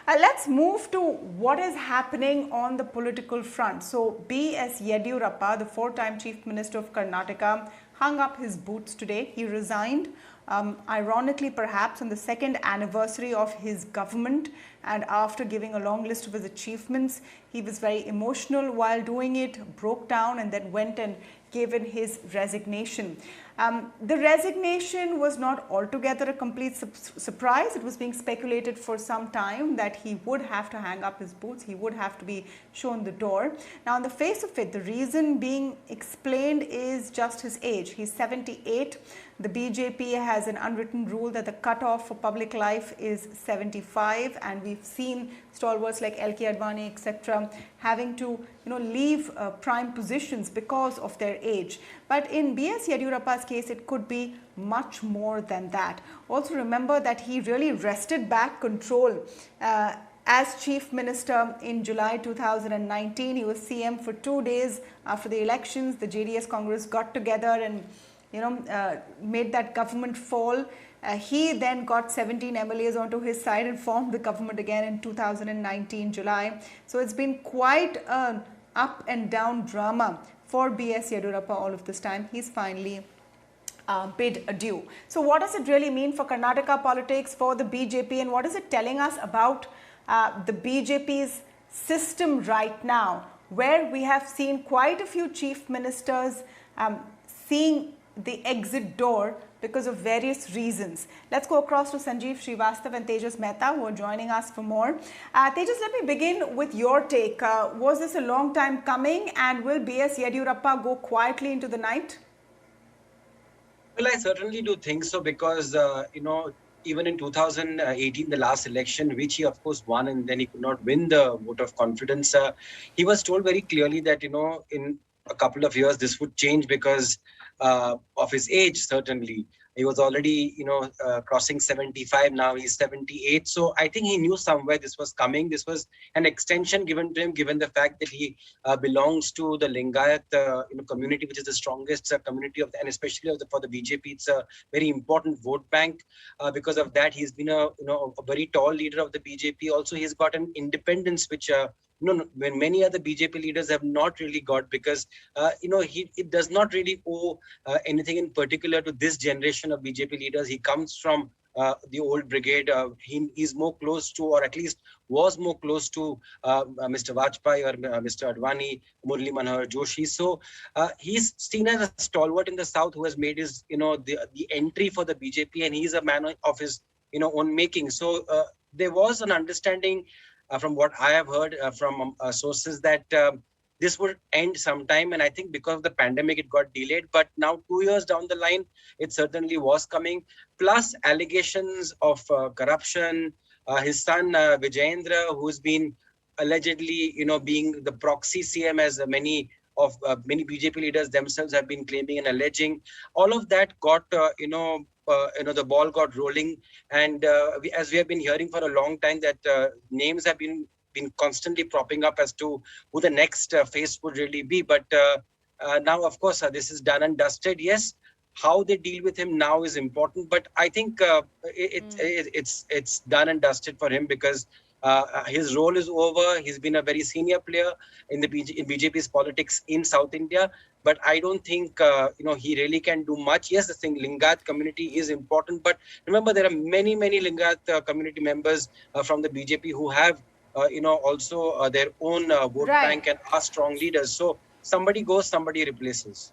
Let's move to what is happening on the political front. So, BS Yediyurappa, the four-time Chief Minister of Karnataka, hung up his boots today. He resigned, ironically perhaps, on the second anniversary of his government, and after giving a long list of his achievements, he was very emotional while doing it, broke down, and then went and gave in his resignation. The resignation was not altogether a complete surprise. It was being speculated for some time that he would have to hang up his boots, he would have to be shown the door. Now, on the face of it, the reason being explained is just his age. He's 78. The BJP has an unwritten rule that the cutoff for public life is 75, and we've seen stalwarts like LK Advani, etc., having to leave prime positions because of their age. But in BS Yediyurappa's case, it could be much more than that. Also remember that he really wrested back control as Chief Minister in July 2019. He was CM for 2 days after the elections. The JDS Congress got together and made that government fall. He then got 17 MLAs onto his side and formed the government again in 2019 July. So it's been quite an up and down drama for BS Yediyurappa all of this time. He's finally bid adieu. So what does it really mean for Karnataka politics, for the BJP, and what is it telling us about the BJP's system right now, where we have seen quite a few chief ministers seeing the exit door because of various reasons. Let's go across to Sanjeev Srivastava and Tejas Mehta, who are joining us for more. Tejas, let me begin with your take. Was this a long time coming, and will BS Yediyurappa go quietly into the night? Well, I certainly do think so, because, even in 2018, the last election, which he of course won, and then he could not win the vote of confidence, he was told very clearly that, in a couple of years, this would change because of his age, certainly. He was already, crossing 75. Now he's 78. So I think he knew somewhere this was coming. This was an extension given to him, given the fact that he belongs to the Lingayat community, which is the strongest community of, and especially for the BJP, it's a very important vote bank. Because of that, he's been a very tall leader of the BJP. Also, he's got an independence which when many other BJP leaders have not really got, because it does not really owe anything in particular to this generation of BJP leaders. He comes from the old brigade. He's more close to, or at least was more close to, Mr. Vajpayee or Mr. Advani, Murli Manohar Joshi. So he's seen as a stalwart in the South who has made his, the entry for the BJP, and he's a man of his, own making. So there was an understanding, from what I have heard from sources, that this would end sometime. And I think because of the pandemic, it got delayed. But now 2 years down the line, it certainly was coming. Plus allegations of corruption. His son, Vijayendra, who's been allegedly, being the proxy CM, as many BJP leaders themselves have been claiming and alleging. All of that got, the ball got rolling, and as we have been hearing for a long time, that names have been constantly propping up as to who the next face would really be. But now, of course, this is done and dusted. Yes, how they deal with him now is important, but I think it's done and dusted for him, because his role is over. He's been a very senior player in BJP's politics in South India, but I don't think he really can do much. Yes, the thing, Lingayat community is important, but remember, there are many Lingayat community members from the BJP who have also their own vote bank and are strong leaders. So somebody goes, somebody replaces.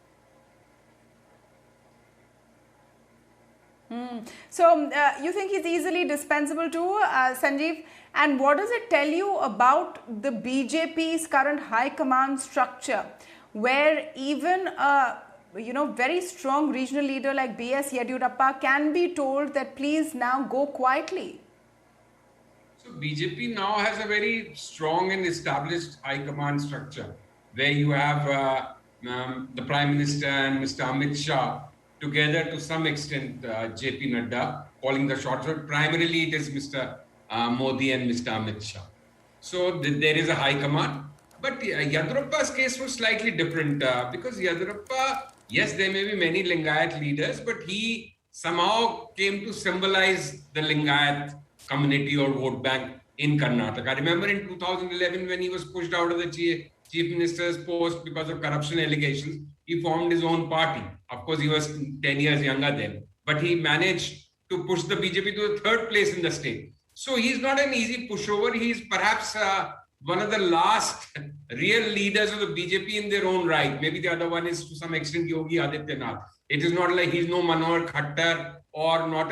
So you think he's easily dispensable too, Sanjeev? And what does it tell you about the BJP's current high command structure, where even a very strong regional leader like BS Yediyurappa can be told that please now go quietly? So BJP now has a very strong and established high command structure, where you have the Prime Minister and Mr. Amit Shah together, to some extent JP Nadda calling the shots, but primarily it is Mr. Modi and Mr. Amit Shah. So there is a high command. But Yediyurappa's case was slightly different, because Yediyurappa, yes, there may be many Lingayat leaders, but he somehow came to symbolize the Lingayat community or vote bank in Karnataka. Remember in 2011 when he was pushed out of the chief minister's post because of corruption allegations, he formed his own party. Of course, he was 10 years younger then, but he managed to push the BJP to the third place in the state. So he's not an easy pushover. He's perhaps one of the last real leaders of the BJP in their own right. Maybe the other one is to some extent Yogi Adityanath. It is not like he's no Manohar Khattar or not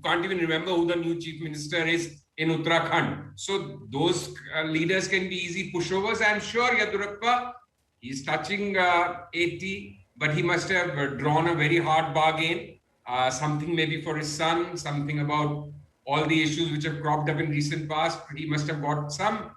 can't even remember who the new chief minister is in Uttarakhand. So those leaders can be easy pushovers. I'm sure Yediyurappa, he's touching 80, but he must have drawn a very hard bargain. Something maybe for his son, something about all the issues which have cropped up in recent past. He must have got some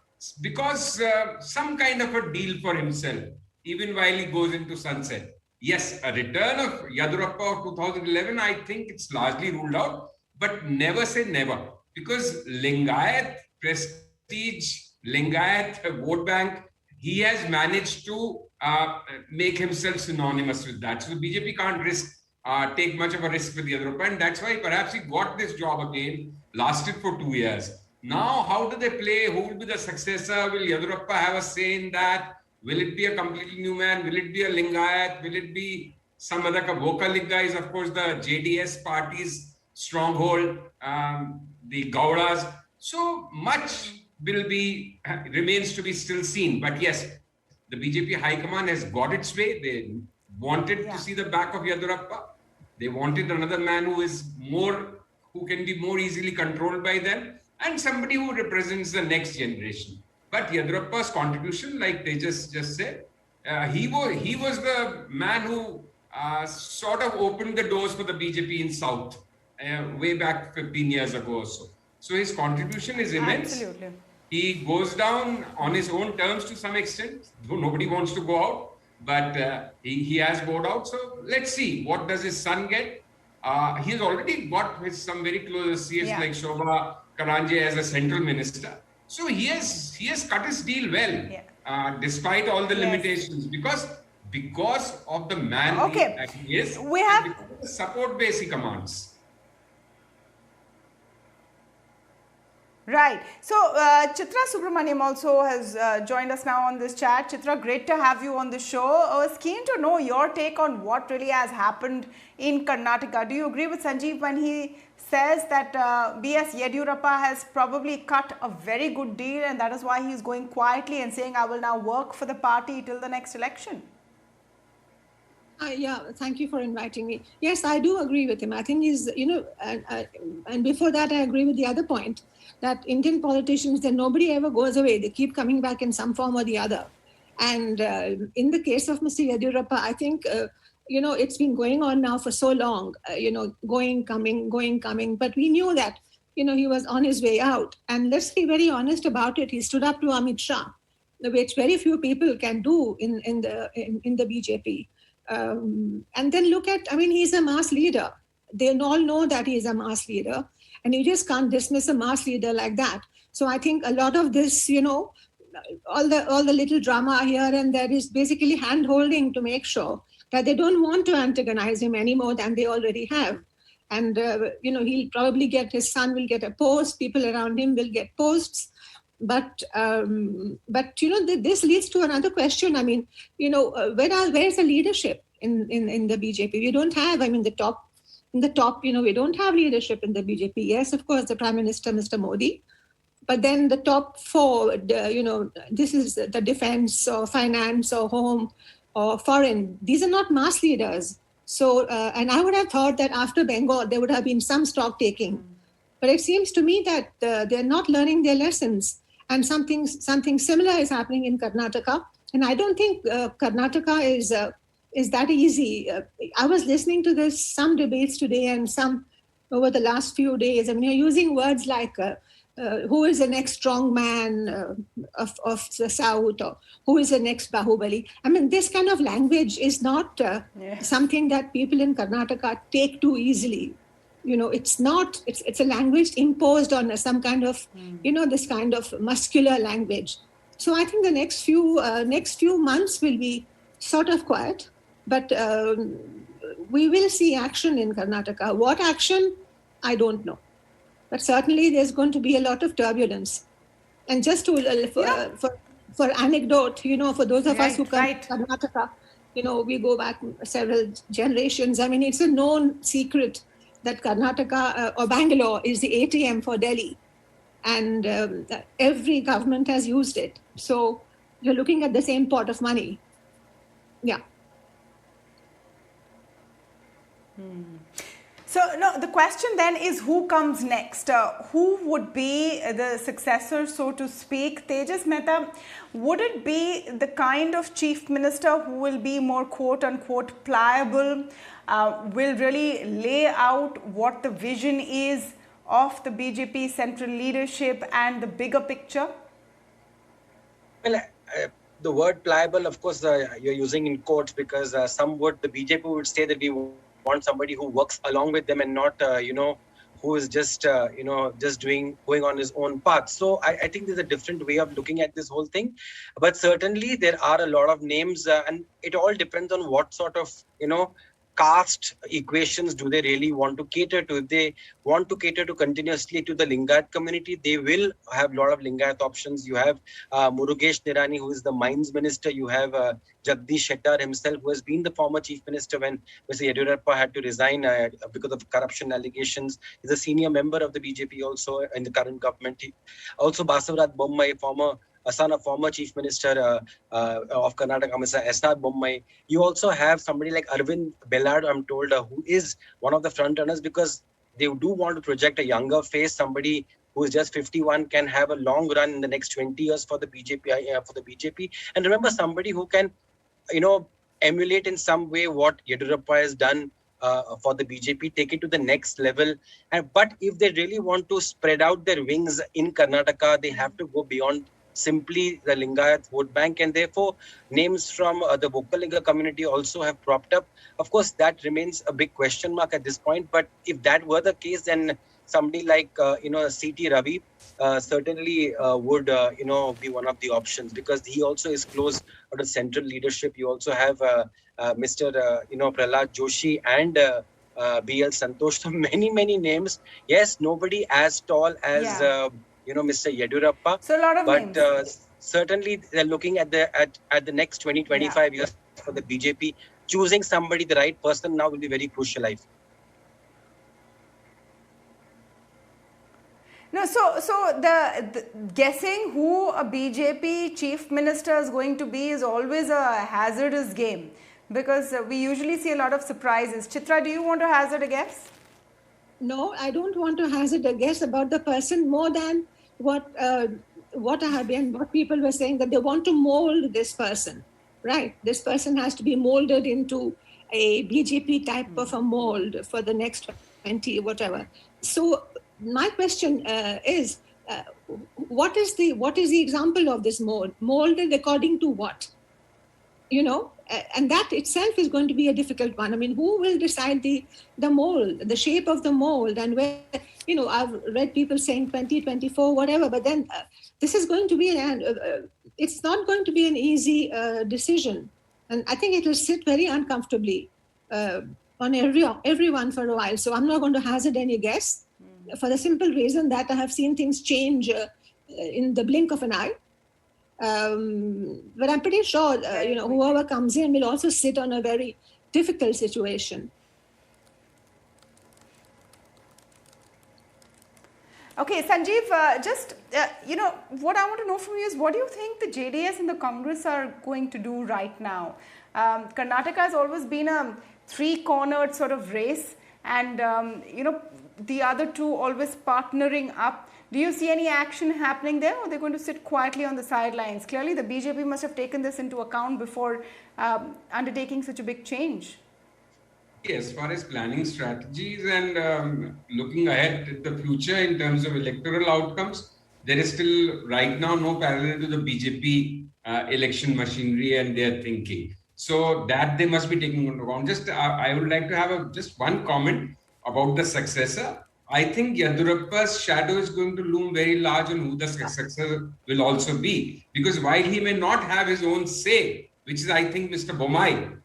kind of a deal for himself, even while he goes into sunset. Yes, a return of Yediyurappa of 2011, I think it's largely ruled out, but never say never. Because Lingayat prestige, Lingayat vote bank, he has managed to make himself synonymous with that. So the BJP can't take much of a risk with Yediyurappa, and that's why perhaps he got this job again, lasted for 2 years. Now, how do they play? Who will be the successor? Will Yediyurappa have a say in that? Will it be a completely new man? Will it be a Lingayat? Will it be some other? Vokalinga is, of course, the JDS party's stronghold, the Gaudas. So much remains to be still seen. But yes, the BJP High Command has got its way. They wanted to see the back of Yediyurappa. They wanted another man who can be more easily controlled by them, and somebody who represents the next generation. But Yediyurappa's contribution, like they just said, he was the man who sort of opened the doors for the BJP in South way back 15 years ago or so. So his contribution is immense. Absolutely. He goes down on his own terms to some extent, though nobody wants to go out, but he has bowed out. So let's see, what does his son get? He has already got with some very close associates like Shobha Karanje as a central minister. So he has cut his deal well, despite all the limitations, because of the man he is, we have the support base he commands. Right. So, Chitra Subramaniam also has joined us now on this chat. Chitra, great to have you on the show. I was keen to know your take on what really has happened in Karnataka. Do you agree with Sanjeev when he says that BS Yediyurappa has probably cut a very good deal, and that is why he is going quietly and saying, I will now work for the party till the next election? Yeah, thank you for inviting me. Yes, I do agree with him. I think he's, and before that, I agree with the other point, that Indian politicians, that nobody ever goes away. They keep coming back in some form or the other. And in the case of Mr. Yediyurappa, I think, it's been going on now for so long, going, coming. But we knew that, he was on his way out. And let's be very honest about it. He stood up to Amit Shah, which very few people can do in the BJP. And then look at, he's a mass leader. They all know that he's a mass leader. And you just can't dismiss a mass leader like that. So I think a lot of this, all the little drama here and there is basically hand-holding to make sure that they don't want to antagonize him any more than they already have. And, he'll probably his son will get a post, people around him will get posts. But this leads to another question. Where's the leadership in the BJP? We don't have, the top, we don't have leadership in the BJP. Yes, of course, the Prime Minister, Mr. Modi. But then the top four, this is the defense or finance or home or foreign. These are not mass leaders. So, and I would have thought that after Bengal, there would have been some stock taking. But it seems to me that they're not learning their lessons. And something similar is happening in Karnataka. And I don't think Karnataka is that easy. I was listening to some debates today and some over the last few days. You're using words like who is the next strong man of the South, or who is the next Bahubali. This kind of language is not something that people in Karnataka take too easily. It's not, it's a language imposed on some kind of, this kind of muscular language. So I think the next few months will be sort of quiet, but we will see action in Karnataka. What action? I don't know. But certainly there's going to be a lot of turbulence. And just to, for anecdote, for those of us who come to Karnataka, we go back several generations. I mean, it's a known secret that Karnataka or Bangalore is the ATM for Delhi. And every government has used it. So you're looking at the same pot of money. Yeah. So, no, the question then is who comes next? Who would be the successor, so to speak? Tejas Mehta, would it be the kind of chief minister who will be more quote-unquote pliable, will really lay out what the vision is of the BJP central leadership and the bigger picture? Well, the word pliable, of course, you're using in quotes because the BJP would say that we want somebody who works along with them and not, who is just, going on his own path. So I think there's a different way of looking at this whole thing. But certainly there are a lot of names and it all depends on what sort of, caste equations do they really want to cater to. If they want to cater to continuously to the Lingayat community, they will have a lot of Lingayat options. You have Murugesh Nirani, who is the mines minister. You have Jagdish Shettar himself, who has been the former chief minister when Mr. Yediyurappa had to resign because of corruption allegations. He's a senior member of the BJP also in the current government. Also Basavaraj Bommai, a son of former Chief Minister of Karnataka, Mr. S.R. Bommai. You also have somebody like Arvind Bellad, I'm told, who is one of the front runners because they do want to project a younger face. Somebody who is just 51 can have a long run in the next 20 years for the BJP. And remember, somebody who can, emulate in some way what Yediyurappa has done for the BJP, take it to the next level. But if they really want to spread out their wings in Karnataka, they have to go beyond simply the Lingayat vote bank, and therefore names from the Vokalinga community also have propped up. Of course, that remains a big question mark at this point. But if that were the case, then somebody like C.T. Ravi certainly would be one of the options because he also is close to the central leadership. You also have Mr. Prahlad Joshi and B.L. Santosh. So many names. Yes, nobody as tall as Mr. Yediyurappa. So a lot of names. But certainly they're looking at the next 20-25 years for the BJP. Choosing somebody, the right person now will be very crucial, I feel. No, so the guessing who a BJP chief minister is going to be is always a hazardous game because we usually see a lot of surprises. Chitra, do you want to hazard a guess? No, I don't want to hazard a guess about the person more than what people were saying, that they want to mold this person, right? This person has to be molded into a BJP type of a mold for the next 20 whatever. So my question is, what is the example of this mold? Molded according to what? And that itself is going to be a difficult one. I mean, who will decide the mold, the shape of the mold, and where, I've read people saying 2024, whatever, but then this is going to be, it's not going to be an easy decision. And I think it will sit very uncomfortably on everyone for a while. So I'm not going to hazard any guess for the simple reason that I have seen things change in the blink of an eye. But I'm pretty sure, whoever comes in will also sit on a very difficult situation. Okay, Sanjeev, just, what I want to know from you is what do you think the JDS and the Congress are going to do right now? Karnataka has always been a three-cornered sort of race and, the other two always partnering up. Do you see any action happening there, or they're going to sit quietly on the sidelines? Clearly, the BJP must have taken this into account before undertaking such a big change. As far as planning strategies and looking ahead at the future in terms of electoral outcomes, there is still right now no parallel to the BJP election machinery and their thinking. So that they must be taking into account. Just I would like to have just one comment about the successor. I think Yediyurappa's shadow is going to loom very large on who the successor will also be. Because while he may not have his own say, which is, I think, Mr. Bommai,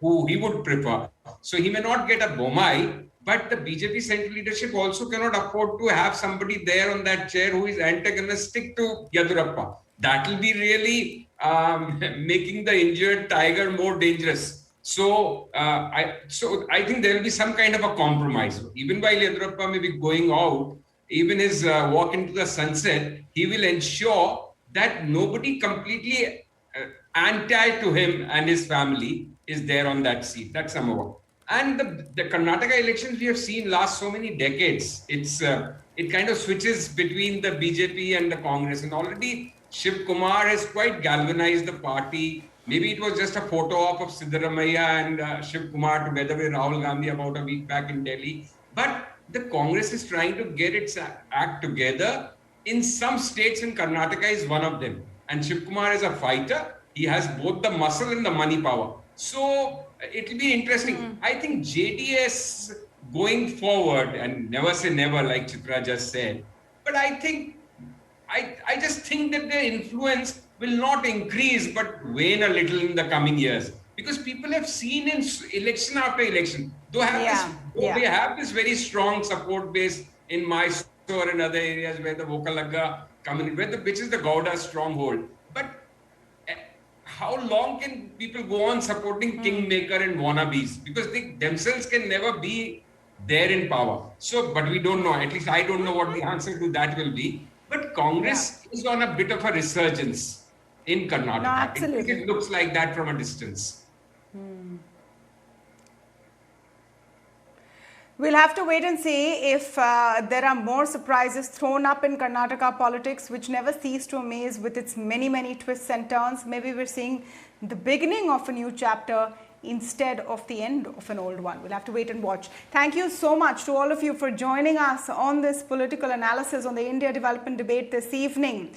who he would prefer. So he may not get a Bommai, But the BJP central leadership also cannot afford to have somebody there on that chair who is antagonistic to Yediyurappa. That will be really making the injured tiger more dangerous. So I think there will be some kind of a compromise. Even while Yediyurappa may be going out, even his walk into the sunset, he will ensure that nobody completely anti to him and his family is there on that seat. That's number one. And the Karnataka elections we have seen last so many decades. It kind of switches between the BJP and the Congress. And already Shiv Kumar has quite galvanized the party. Maybe it was just a photo op of Siddaramaiah and Shiv Kumar together with Rahul Gandhi about a week back in Delhi. But the Congress is trying to get its act together. In some states, in Karnataka is one of them. And Shiv Kumar is a fighter. He has both the muscle and the money power. So it will be interesting. I think JDS going forward, and never say never like Chitra just said, but I just think that their influence will not increase but wane a little in the coming years. Because people have seen in election after election, they have this very strong support base in Mysore and other areas where the Vokalagga community, which is the Gowda stronghold. But how long can people go on supporting kingmaker and wannabes? Because they themselves can never be there in power. So, but we don't know. At least I don't know what the answer to that will be. But Congress is on a bit of a resurgence in Karnataka. No, absolutely. It looks like that from a distance. We'll have to wait and see if there are more surprises thrown up in Karnataka politics, which never cease to amaze with its many, many twists and turns. Maybe we're seeing the beginning of a new chapter instead of the end of an old one. We'll have to wait and watch. Thank you so much to all of you for joining us on this political analysis on the India development debate this evening.